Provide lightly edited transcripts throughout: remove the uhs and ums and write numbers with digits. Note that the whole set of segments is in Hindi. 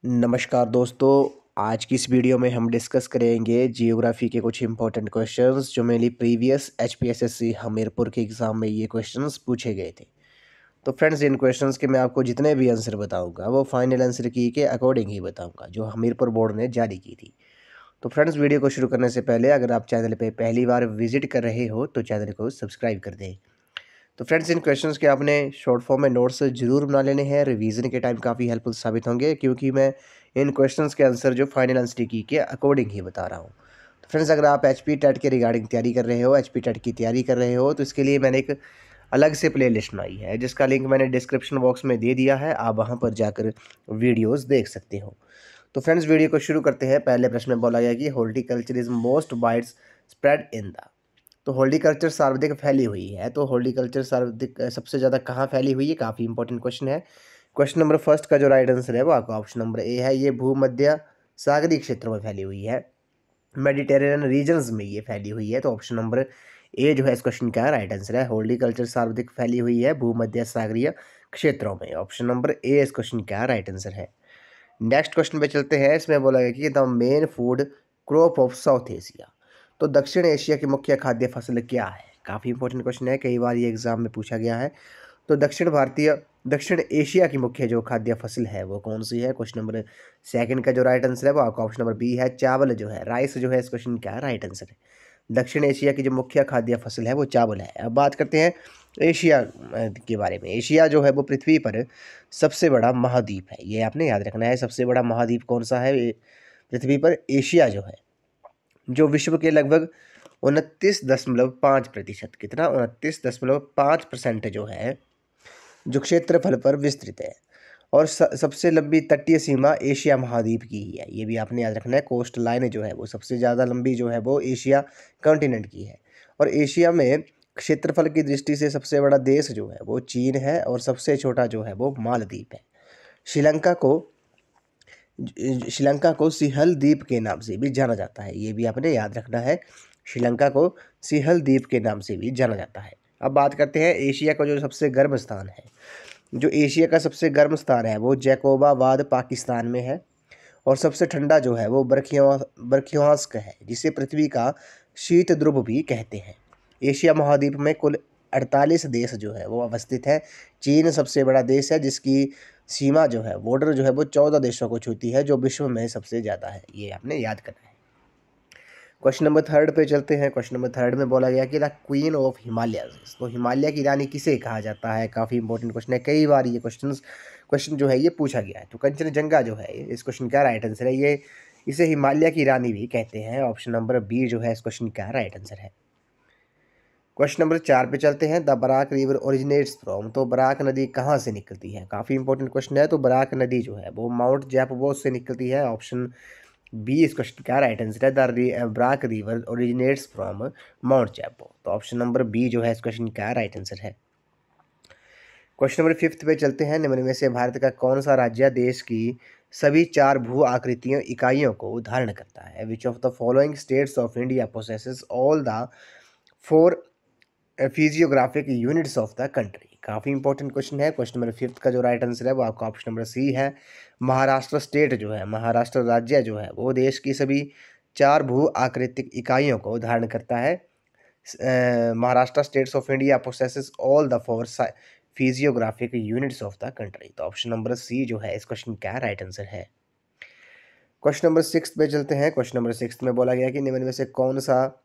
नमस्कार दोस्तों। आज की इस वीडियो में हम डिस्कस करेंगे जियोग्राफी के कुछ इंपॉर्टेंट क्वेश्चंस जो मेनली प्रीवियस एचपीएसएससी हमीरपुर के एग्ज़ाम में ये क्वेश्चंस पूछे गए थे। तो फ्रेंड्स, इन क्वेश्चंस के मैं आपको जितने भी आंसर बताऊंगा वो फाइनल आंसर की के अकॉर्डिंग ही बताऊंगा जो हमीरपुर बोर्ड ने जारी की थी। तो फ्रेंड्स, वीडियो को शुरू करने से पहले अगर आप चैनल पर पहली बार विजिट कर रहे हो तो चैनल को सब्सक्राइब कर दें। तो फ्रेंड्स, इन क्वेश्चंस के आपने शॉर्ट फॉर्म में नोट्स ज़रूर बना लेने हैं। रिवीजन के टाइम काफ़ी हेल्पफुल साबित होंगे क्योंकि मैं इन क्वेश्चंस के आंसर जो फाइनल आंसर की के अकॉर्डिंग ही बता रहा हूँ। तो फ्रेंड्स, अगर आप एचपी टेट के रिगार्डिंग तैयारी कर रहे हो, एचपी टेट की तैयारी कर रहे हो, तो इसके लिए मैंने एक अलग से प्ले लिस्ट बनाई है जिसका लिंक मैंने डिस्क्रिप्शन बॉक्स में दे दिया है। आप वहाँ पर जाकर वीडियोज़ देख सकते हो। तो फ्रेंड्स, वीडियो को शुरू करते हैं। पहले प्रश्न में बोला गया कि horticulture is most wide spread in the. तो हॉर्टिकल्चर सर्वाधिक फैली हुई है। तो हॉर्टिकल्चर सर्वाधिक सबसे ज़्यादा कहाँ फैली हुई है? काफ़ी इंपॉर्टेंट क्वेश्चन है। क्वेश्चन नंबर फर्स्ट का जो राइट आंसर है वो आपका ऑप्शन नंबर ए है। ये भूमध्य सागरीय क्षेत्रों में फैली हुई है, मेडिटेरेनियन रीजन्स में ये फैली हुई है। तो ऑप्शन नंबर ए जो है इस क्वेश्चन का राइट आंसर है। हॉर्टिकल्चर सर्वाधिक फैली हुई है भूमध्य सागरीय क्षेत्रों में। ऑप्शन नंबर ए इस क्वेश्चन का राइट आंसर है। नेक्स्ट क्वेश्चन पे चलते हैं। इसमें बोला गया कि the main food crop of south Asia. तो दक्षिण एशिया की मुख्य खाद्य फसल क्या है? काफ़ी इंपॉर्टेंट क्वेश्चन है, कई बार ये एग्जाम में पूछा गया है। तो दक्षिण एशिया की मुख्य जो खाद्य फसल है वो कौन सी है? क्वेश्चन नंबर सेकंड का जो राइट आंसर है वो आपका ऑप्शन नंबर बी है। चावल जो है, राइस जो है इस क्वेश्चन का राइट आंसर है। दक्षिण एशिया की जो मुख्य खाद्य फसल है वो चावल है। अब बात करते हैं एशिया के बारे में। एशिया जो है वो पृथ्वी पर सबसे बड़ा महाद्वीप है, ये आपने याद रखना है। सबसे बड़ा महाद्वीप कौन सा है? पृथ्वी पर एशिया जो है, जो विश्व के लगभग 29.5%, कितना? 29.5% जो है, जो क्षेत्रफल पर विस्तृत है। और सबसे लंबी तटीय सीमा एशिया महाद्वीप की ही है, ये भी आपने याद रखना है। कोस्ट लाइन जो है वो सबसे ज़्यादा लंबी जो है वो एशिया कॉन्टिनेंट की है। और एशिया में क्षेत्रफल की दृष्टि से सबसे बड़ा देश जो है वो चीन है और सबसे छोटा जो है वो मालदीव है। श्रीलंका को श्रीलंका को सिहल द्वीप के नाम से भी जाना जाता है, ये भी आपने याद रखना है। श्रीलंका को सिहल द्वीप के नाम से भी जाना जाता है। अब बात करते हैं एशिया का जो सबसे गर्म स्थान है। जो एशिया का सबसे गर्म स्थान है वो जैकोबाबाद पाकिस्तान में है। और सबसे ठंडा जो है वो बरख्योस्क है, जिसे पृथ्वी का शीत ध्रुव भी कहते हैं। एशिया महाद्वीप में कुल 48 देश जो है वो अवस्थित है। चीन सबसे बड़ा देश है जिसकी सीमा जो है, बॉर्डर जो है वो 14 देशों को छूती है, जो विश्व में सबसे ज़्यादा है, ये आपने याद करना है। क्वेश्चन नंबर थर्ड पे चलते हैं। क्वेश्चन नंबर थर्ड में बोला गया कि द क्वीन ऑफ हिमालयस। तो हिमालय की रानी किसे कहा जाता है? काफ़ी इंपॉर्टेंट क्वेश्चन है, कई बार ये क्वेश्चन जो है ये पूछा गया है। तो कंचनजंगा जो है इस क्वेश्चन का राइट आंसर है। ये इसे हिमालय की रानी भी कहते हैं। ऑप्शन नंबर बी जो है इस क्वेश्चन का राइट आंसर है। क्वेश्चन नंबर 4 पे चलते हैं। The Barak river originates from. तो बराक नदी कहाँ से निकलती है? काफ़ी इंपॉर्टेंट क्वेश्चन है। तो बराक नदी जो है वो माउंट जैपबोस से निकलती है। ऑप्शन बी इस क्वेश्चन का राइट आंसर है। द ब्राक रिवर ओरिजिनेट्स फ्रॉम माउंट जैपो। तो ऑप्शन नंबर बी जो है इस क्वेश्चन का राइट आंसर है। क्वेश्चन नंबर 5 पे चलते हैं। निम्न में से भारत का कौन सा राज्य देश की सभी 4 भू आकृतियों इकाइयों को धारण करता है? Which of the following states of India possesses all the 4 physiographic units of the country? काफ़ी इंपॉर्टेंट क्वेश्चन है। क्वेश्चन नंबर 5 का जो राइट आंसर है वो आपका ऑप्शन नंबर सी है। महाराष्ट्र स्टेट जो है, महाराष्ट्र राज्य जो है वो देश की सभी 4 भू आकृतिक इकाइयों को धारण करता है। Maharashtra states of India possesses all the 4 physiographic units of the country. तो ऑप्शन नंबर सी जो है इस क्वेश्चन का राइट आंसर है। क्वेश्चन नंबर 6 पे चलते हैं। क्वेश्चन नंबर 6 में बोला गया कि निम्न में से कौन सा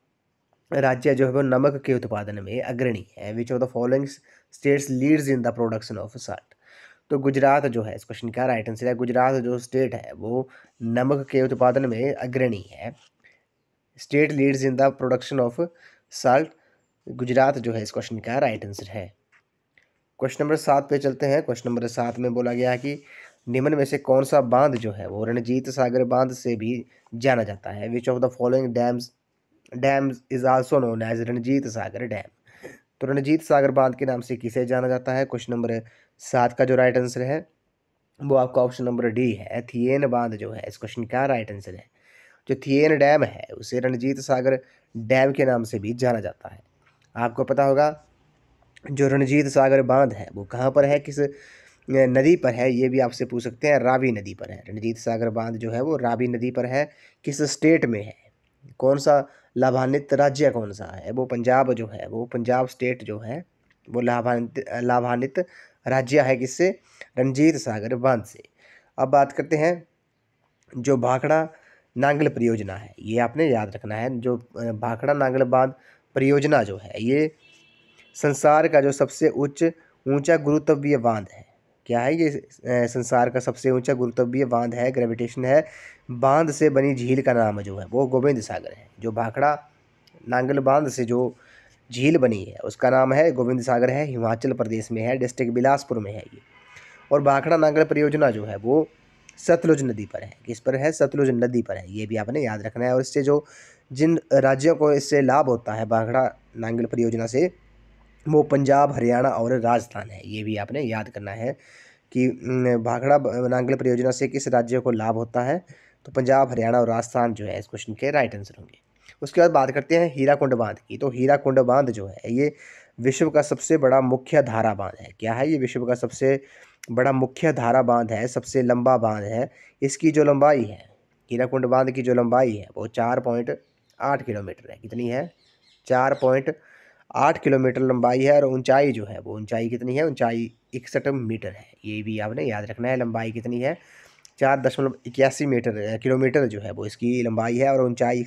राज्य जो है वो नमक के उत्पादन में अग्रणी है? Which of the following states leads in the production of salt? तो गुजरात जो है इस क्वेश्चन का राइट आंसर है। गुजरात जो स्टेट है वो नमक के उत्पादन में अग्रणी है। State leads in the production of salt, Gujarat जो है इस क्वेश्चन का राइट आंसर है। क्वेश्चन नंबर 7 पे चलते हैं। क्वेश्चन नंबर 7 में बोला गया है कि निम्न में से कौन सा बांध जो है वो रणजीत सागर बांध से भी जाना जाता है? Which of the following dams is also known as Ranjit Sagar dam? तो रणजीत सागर बांध के नाम से किसे जाना जाता है? क्वेश्चन नंबर 7 का जो राइट आंसर है वो आपका ऑप्शन नंबर डी है। थियेन बांध जो है इस क्वेश्चन का राइट आंसर है। जो थियेन डैम है उसे रणजीत सागर डैम के नाम से भी जाना जाता है। आपको पता होगा जो रणजीत सागर बांध है वो कहाँ पर है, किस नदी पर है, ये भी आपसे पूछ सकते हैं, रावी नदी पर है। रणजीत सागर बांध जो है वो रावी नदी पर है। किस स्टेट में है, कौन सा लाभान्वित राज्य कौन सा है, वो पंजाब जो है, वो पंजाब स्टेट जो है वो लाभान्वित राज्य है किससे, रणजीत सागर बांध से। अब बात करते हैं जो भाखड़ा नांगल परियोजना है, ये आपने याद रखना है। जो भाखड़ा नांगल बांध परियोजना जो है ये संसार का जो सबसे ऊंचा गुरुत्वीय बांध है। क्या है ये, संसार का सबसे ऊंचा गुरुत्वीय बांध है, ग्रेविटेशन है। बांध से बनी झील का नाम जो है वो गोविंद सागर है। जो भाखड़ा नांगल बांध से जो झील बनी है उसका नाम है गोविंद सागर है, हिमाचल प्रदेश में है, डिस्ट्रिक्ट बिलासपुर में है ये। और भाखड़ा नांगल परियोजना जो है वो सतलुज नदी पर है। किस पर है, सतलुज नदी पर है, ये भी आपने याद रखना है। और इससे जो जिन राज्यों को इससे लाभ होता है भाखड़ा नांगल परियोजना से, वो पंजाब, हरियाणा और राजस्थान है। ये भी आपने याद करना है कि भाखड़ा नांगल परियोजना से किस राज्य को लाभ होता है, तो पंजाब, हरियाणा और राजस्थान जो है इस क्वेश्चन के राइट आंसर होंगे। उसके बाद बात करते हैं हीराकुंड बांध की। तो हीराकुंड बांध जो है ये विश्व का सबसे बड़ा मुख्य धारा बांध है। क्या है, ये विश्व का सबसे बड़ा मुख्य धारा बांध है, सबसे लंबा बांध है। इसकी जो लंबाई है, हीराकुंड बांध की जो लंबाई है वो 4.8 किलोमीटर है। कितनी है, 4.8 किलोमीटर लंबाई है। और ऊंचाई जो है वो ऊंचाई कितनी है, ऊंचाई 61 मीटर है। ये भी आपने याद रखना है। लंबाई कितनी है, 4.81 मीटर किलोमीटर जो है वो इसकी लंबाई है। और ऊंचाई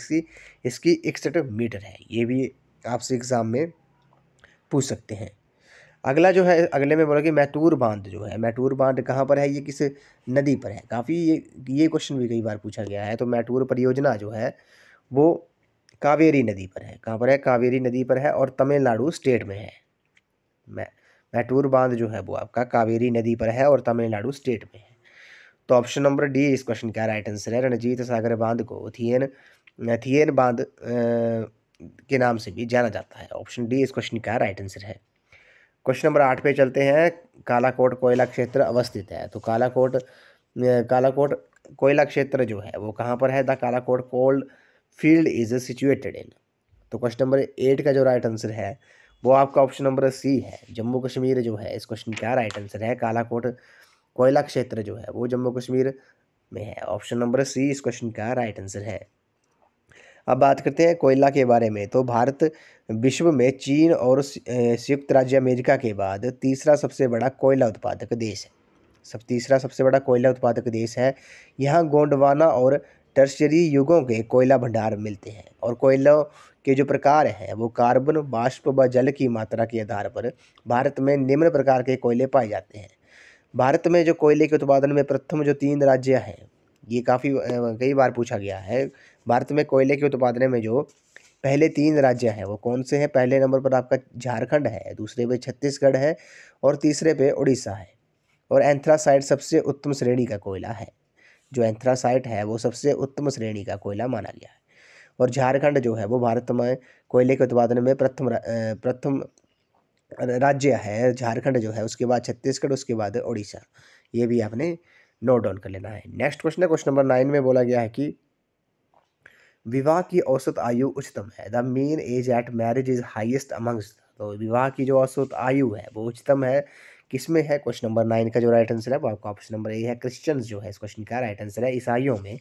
इसकी 61 मीटर है। ये भी आपसे एग्ज़ाम में पूछ सकते हैं। अगला जो है, अगले में बोला कि मैटूर बांध जो है, मैटूर बांध कहाँ पर है, ये किस नदी पर है। काफ़ी ये क्वेश्चन भी कई बार पूछा गया है। तो मैटूर परियोजना जो है वो कावेरी नदी पर है। कहाँ पर है, कावेरी नदी पर है और तमिलनाडु स्टेट में है। मैटूर बांध जो है वो आपका कावेरी नदी पर है और तमिलनाडु स्टेट में है। तो ऑप्शन नंबर डी इस क्वेश्चन का राइट आंसर है। रणजीत सागर बांध को थियन बांध के नाम से भी जाना जाता है। ऑप्शन डी इस क्वेश्चन का राइट आंसर है। क्वेश्चन नंबर 8 पे चलते हैं। कालाकोट कोयला क्षेत्र अवस्थित है। तो कालाकोट कोयला क्षेत्र जो है वो कहाँ पर है, the Kalakot coal field is situated in. तो क्वेश्चन नंबर 8 का जो राइट आंसर है वो आपका ऑप्शन नंबर सी है, जम्मू कश्मीर जो है। इस क्वेश्चन का राइट आंसर है, कालाकोट कोयला क्षेत्र जो है वो जम्मू कश्मीर में है। ऑप्शन नंबर सी इस क्वेश्चन का राइट आंसर है। अब बात करते हैं कोयला के बारे में। तो भारत विश्व में चीन और संयुक्त राज्य अमेरिका के बाद तीसरा सबसे बड़ा कोयला उत्पादक देश है। तीसरा सबसे बड़ा कोयला उत्पादक देश है। यहाँ गोंडवाना और टर्शियरी युगों के कोयला भंडार मिलते हैं। और कोयलों के जो प्रकार हैं वो कार्बन, वाष्प व जल की मात्रा के आधार पर भारत में निम्न प्रकार के कोयले पाए जाते हैं। भारत में जो कोयले के उत्पादन में प्रथम जो 3 राज्य हैं, ये काफ़ी कई बार पूछा गया है। भारत में कोयले के उत्पादन में जो पहले 3 राज्य हैं वो कौन से हैं। पहले नंबर पर आपका झारखंड है, दूसरे पे छत्तीसगढ़ है और तीसरे पे उड़ीसा है। और एंथ्रासाइट सबसे उत्तम श्रेणी का कोयला है। जो एंथ्रासाइट है वो सबसे उत्तम श्रेणी का कोयला माना गया है। और झारखंड जो है वो भारत में कोयले के उत्पादन में प्रथम राज्य है झारखंड जो है, उसके बाद छत्तीसगढ़, उसके बाद उड़ीसा। ये भी आपने नोट डाउन कर लेना है। नेक्स्ट क्वेश्चन है, क्वेश्चन नंबर 9 में बोला गया है कि विवाह की औसत आयु उच्चतम है। The mean age at marriage is highest amongst. तो विवाह की जो औसत आयु है वो उच्चतम है, किसमें है। क्वेश्चन नंबर 9 का जो राइट आंसर है वो आपका ऑप्शन नंबर ए है, क्रिश्चियंस जो है इस क्वेश्चन का राइट आंसर है। ईसाइयों में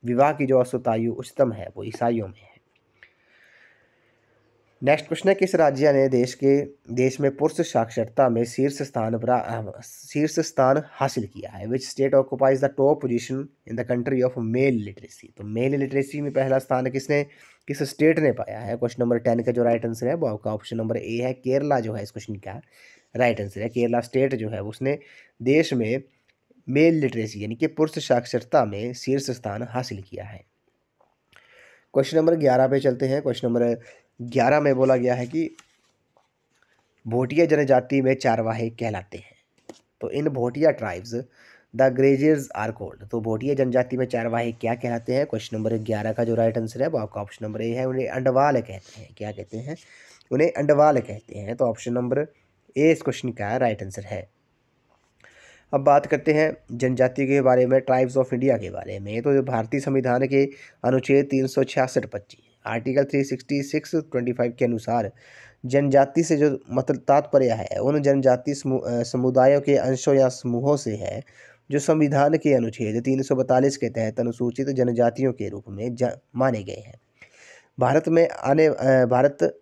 विवाह की जो औसत आयु उच्चतम है वो ईसाइयों में है। नेक्स्ट क्वेश्चन है, किस राज्य ने देश में पुरुष साक्षरता में शीर्ष स्थान हासिल किया है। Which state occupies the top position in the country of male literacy. तो मेल लिटरेसी में पहला स्थान किस स्टेट ने पाया है। क्वेश्चन नंबर 10 का जो राइट आंसर है वो आपका ऑप्शन नंबर ए है, केरला जो है इस क्वेश्चन का राइट आंसर है। केरला स्टेट जो है उसने देश में मेल लिटरेसी यानी कि पुरुष साक्षरता में शीर्ष स्थान हासिल किया है। क्वेश्चन नंबर 11 पे चलते हैं। क्वेश्चन नंबर 11 में बोला गया है कि भोटिया जनजाति में चारवाहे कहलाते हैं। तो इन Bhotia tribes the graziers are called. तो भोटिया जनजाति में चारवाहे क्या कहलाते हैं। क्वेश्चन नंबर 11 का जो राइट आंसर है वो आपका ऑप्शन नंबर ए है, उन्हें अंडवाल कहते हैं। क्या कहते हैं, उन्हें अंडवाल कहते हैं। तो ऑप्शन नंबर ए इस क्वेश्चन का राइट आंसर है। अब बात करते हैं जनजाति के बारे में, ट्राइब्स ऑफ इंडिया के बारे में। तो भारतीय संविधान के अनुच्छेद 366(25) आर्टिकल 366(25) के अनुसार जनजाति से जो मतलब तात्पर्य है उन जनजाति समुदायों के अंशों या समूहों से है जो संविधान के अनुच्छेद 342 के तहत अनुसूचित जनजातियों के रूप में माने गए हैं। भारत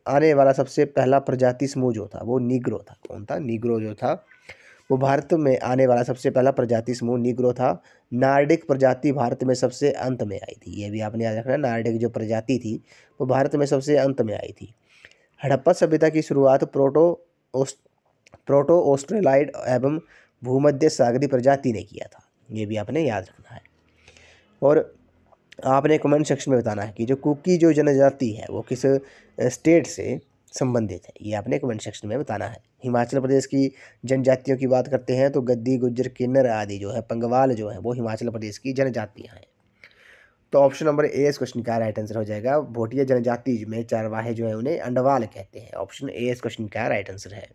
आने वाला सबसे पहला प्रजाति समूह जो था वो नीग्रो था। कौन था? नीग्रो जो था वो भारत में आने वाला सबसे पहला प्रजाति समूह नीग्रो था। नार्डिक प्रजाति भारत में सबसे अंत में आई थी, ये भी आपने याद रखना। नार्डिक जो प्रजाति थी वो भारत में सबसे अंत में आई थी। हड़प्पा सभ्यता की शुरुआत प्रोटो ऑस्ट्रेलाइड एवं भूमध्य सागरीय प्रजाति ने किया था, ये भी आपने याद रखना है। और आपने कमेंट सेक्शन में बताना है कि जो कुकी जो जनजाति है वो किस स्टेट से संबंधित है, ये आपने कमेंट सेक्शन में बताना है। हिमाचल प्रदेश की जनजातियों की बात करते हैं तो गद्दी, गुज्जर, किन्नर आदि जो है, पंगवाल जो है वो हिमाचल प्रदेश की जनजातियां हैं। तो ऑप्शन नंबर ए इस क्वेश्चन का राइट आंसर हो जाएगा। भोटिया जनजाति में चरवाहे जो है उन्हें अंडवाल कहते हैं। ऑप्शन ए इस क्वेश्चन का राइट आंसर है।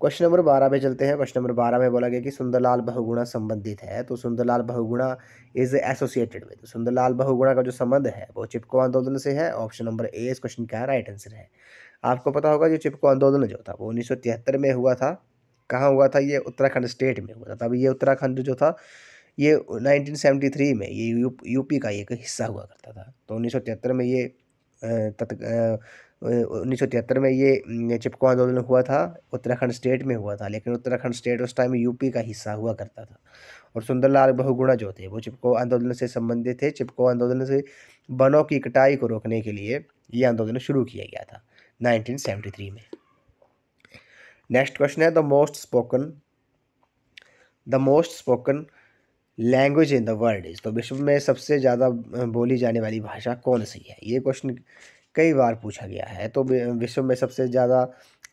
क्वेश्चन नंबर 12 पे चलते हैं। क्वेश्चन नंबर 12 में बोला गया कि सुंदरलाल बहुगुणा संबंधित है, तो Sunderlal Bahuguna is associated with. Sunderlal Bahuguna का जो संबंध है वो चिपको आंदोलन से है। ऑप्शन नंबर ए इस क्वेश्चन का राइट आंसर है। आपको पता होगा जो चिपको आंदोलन जो था वो 1973 में हुआ था। कहाँ हुआ था? ये उत्तराखंड स्टेट में हुआ था। तब ये उत्तराखंड जो था ये 1973 में ये यूपी का एक हिस्सा हुआ करता था। तो 1973 में ये 1973 में ये चिपको आंदोलन हुआ था, उत्तराखंड स्टेट में हुआ था, लेकिन उत्तराखंड स्टेट उस टाइम यूपी का हिस्सा हुआ करता था। और सुंदरलाल बहुगुणा जो थे वो चिपको आंदोलन से संबंधित थे। चिपको आंदोलन से वनों की कटाई को रोकने के लिए ये आंदोलन शुरू किया गया था 1973 में। नेक्स्ट क्वेश्चन है the most spoken language in the world is. तो विश्व में सबसे ज़्यादा बोली जाने वाली भाषा कौन सी है? ये क्वेश्चन कई बार पूछा गया है। तो विश्व में सबसे ज़्यादा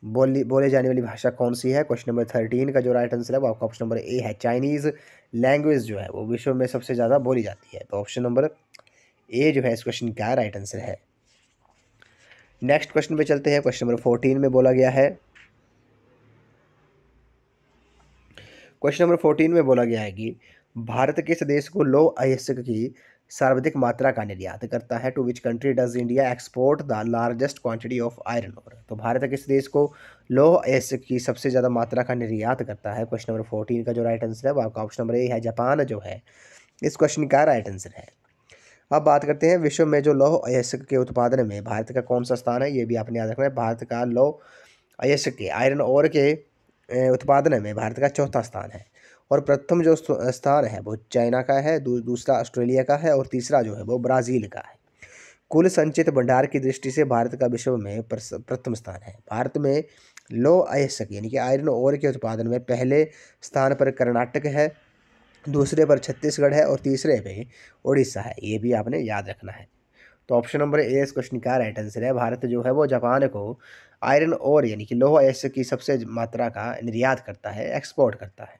बोले जाने वाली भाषा कौन सी है? क्वेश्चन नंबर 13 का जो राइट आंसर है वो आपका ऑप्शन नंबर ए है। चाइनीज़ लैंग्वेज जो है वो विश्व में सबसे ज़्यादा बोली जाती है। तो ऑप्शन नंबर ए जो है इस क्वेश्चन का राइट आंसर है। नेक्स्ट क्वेश्चन पे चलते हैं। क्वेश्चन नंबर 14 में बोला गया है, क्वेश्चन नंबर 14 में बोला गया है कि भारत किस देश को लौह अयस्क की सर्वाधिक मात्रा का निर्यात करता है? To which country does India export the largest quantity of iron ore. तो भारत किस देश को लौह अयस्क की सबसे ज़्यादा मात्रा का निर्यात करता है? क्वेश्चन नंबर 14 का जो राइट आंसर है वो आपका ऑप्शन नंबर ए है। जापान जो है इस क्वेश्चन का राइट आंसर है। अब बात करते हैं विश्व में जो लौह अयस्क के उत्पादन में भारत का कौन सा स्थान है? ये भी आपने याद रखना है। भारत का लौह अयस्क के आयरन ओर के उत्पादन में भारत का चौथा स्थान है। और प्रथम जो स्थान है वो चाइना का है, दूसरा ऑस्ट्रेलिया का है और तीसरा जो है वो ब्राज़ील का है। कुल संचित भंडार की दृष्टि से भारत का विश्व में प्रथम स्थान है। भारत में लौह अयस्क यानी कि आयरन ओर के उत्पादन में पहले स्थान पर कर्नाटक है, दूसरे पर छत्तीसगढ़ है और तीसरे पे उड़ीसा है। ये भी आपने याद रखना है। तो ऑप्शन नंबर ए इस क्वेश्चन का राइट आंसर है। भारत जो है वो जापान को आयरन ओर यानी कि लौह अयस्क की सबसे मात्रा का निर्यात करता है, एक्सपोर्ट करता है।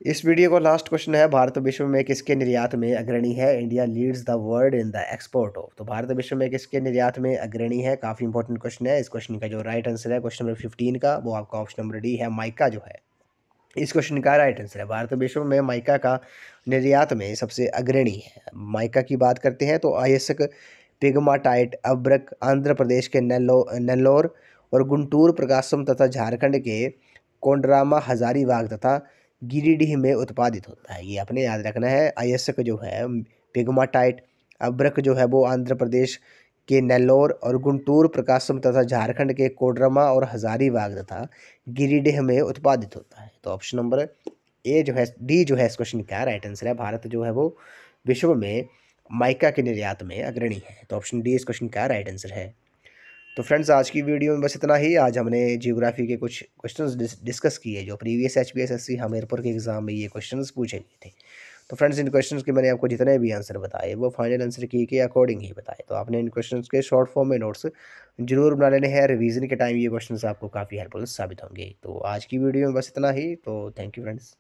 इस वीडियो का लास्ट क्वेश्चन है, भारत विश्व में किसके निर्यात में अग्रणी है? India leads the world in the export of. तो भारत विश्व में किसके निर्यात में अग्रणी है? काफ़ी इंपॉर्टेंट क्वेश्चन है। इस क्वेश्चन का जो राइट आंसर है क्वेश्चन नंबर 15 का वो आपका ऑप्शन नंबर डी है। माइका जो है इस क्वेश्चन का राइट आंसर है। भारत विश्व में माइका का निर्यात में सबसे अग्रणी है। माइका की बात करते हैं तो अयस्क, पिग्माटाइट, अब्रक आंध्र प्रदेश के नेल्लोर और गुंटूर, प्रकाशम तथा झारखंड के कोंडरामा, हजारीबाग तथा गिरिडीह में उत्पादित होता है। ये आपने याद रखना है। अयस्क जो है पिग्माटाइट, अब्रक जो है वो आंध्र प्रदेश के नेल्लोर और गुंटूर, प्रकाशम तथा झारखंड के कोडरमा और हजारीबाग तथा गिरिडीह में उत्पादित होता है। तो ऑप्शन नंबर ए जो है, डी जो है इस क्वेश्चन का राइट आंसर है। भारत जो है वो विश्व में माइका के निर्यात में अग्रणी है। तो ऑप्शन डी इस क्वेश्चन का राइट आंसर है। तो फ्रेंड्स आज की वीडियो में बस इतना ही। आज हमने जियोग्राफी के कुछ क्वेश्चंस डिस्कस किए जो प्रीवियस HPSSC हमीरपुर के एग्ज़ाम में ये क्वेश्चंस पूछे गए थे। तो फ्रेंड्स इन क्वेश्चंस के मैंने आपको जितने भी आंसर बताए वो फाइनल आंसर की के अकॉर्डिंग ही बताए। तो आपने इन क्वेश्चंस के शॉर्ट फॉर्म में नोट्स जरूर बना लेने हैं। रिवीजन के टाइम ये क्वेश्चंस आपको काफ़ी हेल्पफुल साबित होंगे। तो आज की वीडियो में बस इतना ही। तो थैंक यू फ्रेंड्स।